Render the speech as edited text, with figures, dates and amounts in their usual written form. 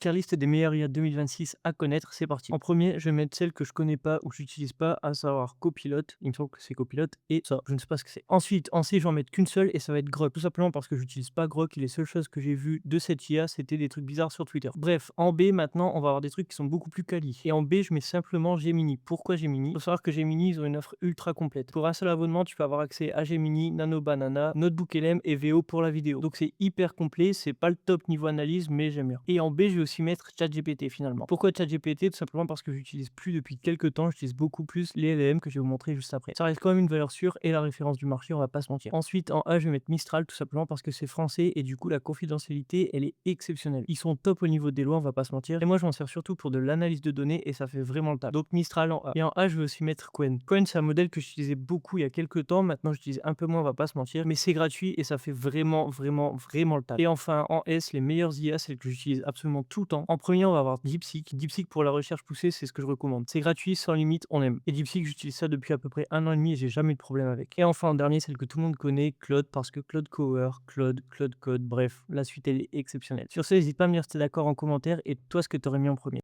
Tier list des meilleures IA 2026 à connaître, c'est parti. En premier, je vais mettre celles que je connais pas ou que j'utilise pas, à savoir Copilot, il me semble que c'est Copilot et ça, je ne sais pas ce que c'est. Ensuite, en C, je vais en mettre qu'une seule et ça va être Grok. Tout simplement parce que j'utilise pas Grok et les seules choses que j'ai vues de cette IA, c'était des trucs bizarres sur Twitter. Bref, en B, maintenant, on va avoir des trucs qui sont beaucoup plus quali. Et en B, je mets simplement Gemini. Pourquoi Gemini? Faut savoir que Gemini, ils ont une offre ultra complète. Pour un seul abonnement, tu peux avoir accès à Gemini, Nano Banana, Notebook LM et VO pour la vidéo. Donc c'est hyper complet, c'est pas le top niveau analyse, mais j'aime bien. Et en B, je vais aussi mettre ChatGPT finalement. Pourquoi ChatGPT? Tout simplement parce que j'utilise plus depuis quelques temps, j'utilise beaucoup plus les LLM que je vais vous montrer juste après. Ça reste quand même une valeur sûre et la référence du marché, on va pas se mentir. Ensuite, en A, je vais mettre Mistral tout simplement parce que c'est français et du coup, la confidentialité, elle est exceptionnelle. Ils sont top au niveau des lois, on va pas se mentir. Et moi, je m'en sers surtout pour de l'analyse de données et ça fait vraiment le taf. Donc Mistral en A. Et en A, je vais aussi mettre Qwen. Qwen, c'est un modèle que j'utilisais beaucoup il y a quelques temps. Maintenant, j'utilise un peu moins, on va pas se mentir. Mais c'est gratuit et ça fait vraiment le taf. Et enfin, en S, les meilleures IA, celles que j'utilise absolument tout le temps. En premier, on va avoir DeepSeek. DeepSeek pour la recherche poussée, c'est ce que je recommande. C'est gratuit, sans limite, on aime. Et DeepSeek, j'utilise ça depuis à peu près 1 an et demi et j'ai jamais eu de problème avec. Et enfin, en dernier, celle que tout le monde connaît, Claude, parce que Claude Cower, Claude Code, bref, la suite, elle est exceptionnelle. Sur ce, n'hésite pas à me dire si t'es d'accord en commentaire et toi, ce que t'aurais mis en premier.